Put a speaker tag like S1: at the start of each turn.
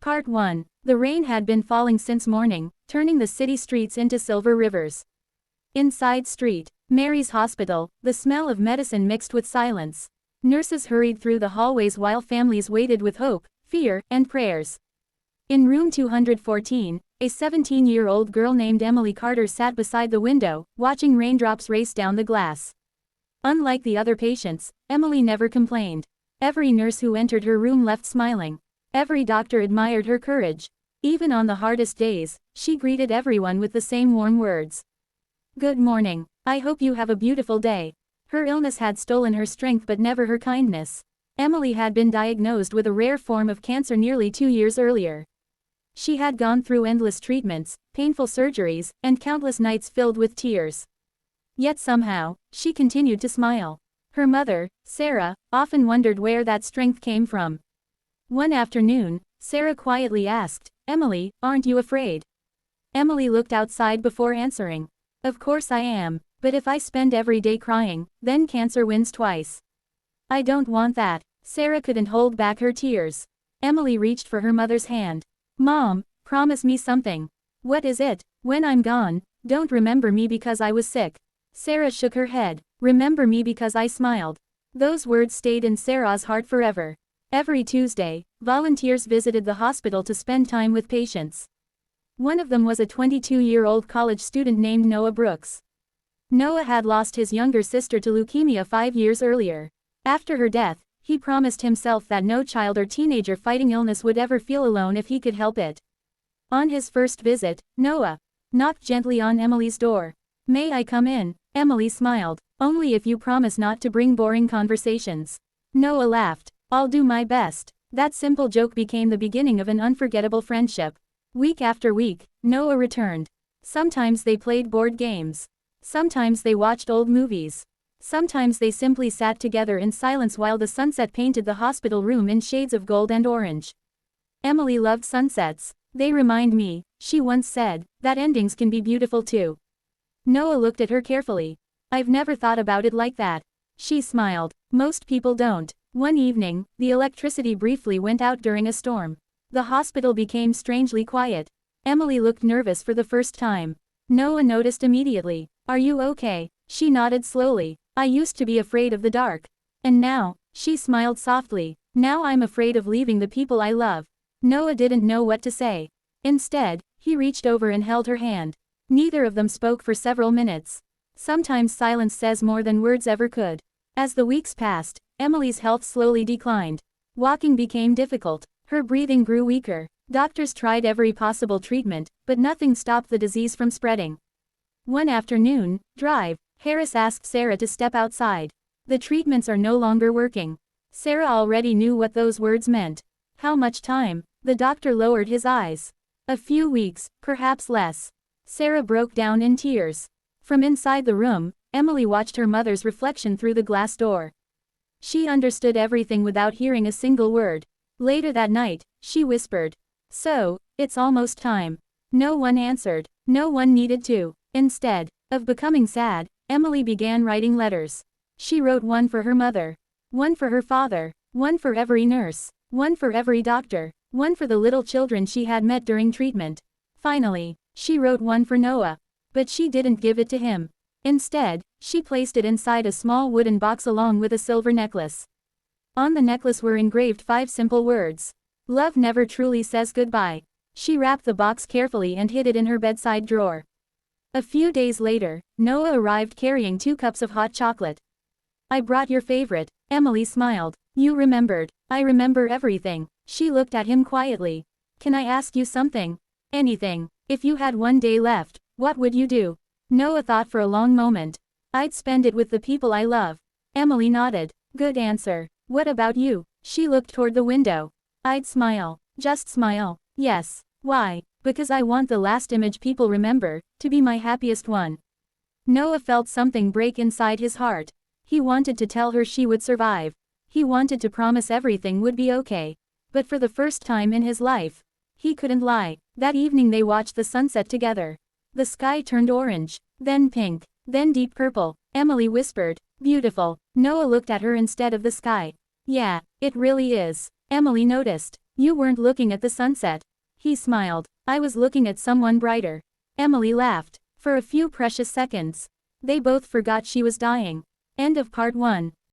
S1: Part 1. The rain had been falling since morning, turning the city streets into silver rivers. Inside St. Mary's Hospital, the smell of medicine mixed with silence. Nurses hurried through the hallways while families waited with hope, fear, and prayers. In room 214, a 17-year-old girl named Emily Carter sat beside the window, watching raindrops race down the glass. Unlike the other patients, Emily never complained. Every nurse who entered her room left smiling. Every doctor admired her courage. Even on the hardest days, she greeted everyone with the same warm words. "Good morning. I hope you have a beautiful day." Her illness had stolen her strength but never her kindness. Emily had been diagnosed with a rare form of cancer nearly 2 years earlier. She had gone through endless treatments, painful surgeries, and countless nights filled with tears. Yet somehow, she continued to smile. Her mother, Sarah, often wondered where that strength came from. One afternoon, Sarah quietly asked, "Emily, aren't you afraid?" Emily looked outside before answering. "Of course I am, but if I spend every day crying, then cancer wins twice. I don't want that." Sarah couldn't hold back her tears. Emily reached for her mother's hand. "Mom, promise me something." "What is it?" "When I'm gone, don't remember me because I was sick." Sarah shook her head. "Remember me because I smiled." Those words stayed in Sarah's heart forever. Every Tuesday, volunteers visited the hospital to spend time with patients. One of them was a 22-year-old college student named Noah Brooks. Noah had lost his younger sister to leukemia 5 years earlier. After her death, he promised himself that no child or teenager fighting illness would ever feel alone if he could help it. On his first visit, Noah knocked gently on Emily's door. "May I come in?" Emily smiled. "Only if you promise not to bring boring conversations." Noah laughed. "I'll do my best." That simple joke became the beginning of an unforgettable friendship. Week after week, Noah returned. Sometimes they played board games. Sometimes they watched old movies. Sometimes they simply sat together in silence while the sunset painted the hospital room in shades of gold and orange. Emily loved sunsets. "They remind me," she once said, "that endings can be beautiful too." Noah looked at her carefully. "I've never thought about it like that." She smiled. "Most people don't." One evening, the electricity briefly went out during a storm. The hospital became strangely quiet. Emily looked nervous for the first time. Noah noticed immediately. "Are you okay?" She nodded slowly. "I used to be afraid of the dark. And now," she smiled softly, "now I'm afraid of leaving the people I love." Noah didn't know what to say. Instead, he reached over and held her hand. Neither of them spoke for several minutes. Sometimes silence says more than words ever could. As the weeks passed, Emily's health slowly declined. Walking became difficult. Her breathing grew weaker. Doctors tried every possible treatment, but nothing stopped the disease from spreading. One afternoon, Harris asked Sarah to step outside. "The treatments are no longer working." Sarah already knew what those words meant. "How much time?" The doctor lowered his eyes. "A few weeks, perhaps less." Sarah broke down in tears. From inside the room, Emily watched her mother's reflection through the glass door. She understood everything without hearing a single word. Later that night, she whispered, "So, it's almost time." No one answered. No one needed to. Instead of becoming sad, Emily began writing letters. She wrote one for her mother, one for her father, one for every nurse, one for every doctor, one for the little children she had met during treatment. Finally, she wrote one for Noah. But she didn't give it to him. Instead, she placed it inside a small wooden box along with a silver necklace. On the necklace were engraved 5 simple words. "Love never truly says goodbye." She wrapped the box carefully and hid it in her bedside drawer. A few days later, Noah arrived carrying 2 cups of hot chocolate. "I brought your favorite." Emily smiled. "You remembered." "I remember everything." She looked at him quietly. "Can I ask you something?" "Anything." "If you had one day left, what would you do?" Noah thought for a long moment. "I'd spend it with the people I love." Emily nodded. "Good answer. What about you?" She looked toward the window. "I'd smile. Just smile." "Yes. Why?" "Because I want the last image people remember to be my happiest one." Noah felt something break inside his heart. He wanted to tell her she would survive. He wanted to promise everything would be okay. But for the first time in his life, he couldn't lie. That evening they watched the sunset together. The sky turned orange, then pink, then deep purple. Emily whispered, "Beautiful." Noah looked at her instead of the sky. "Yeah, it really is." Emily noticed. You weren't looking at the sunset. He smiled. I was looking at someone brighter. Emily laughed. For a few precious seconds. They both forgot she was dying. End of part 1.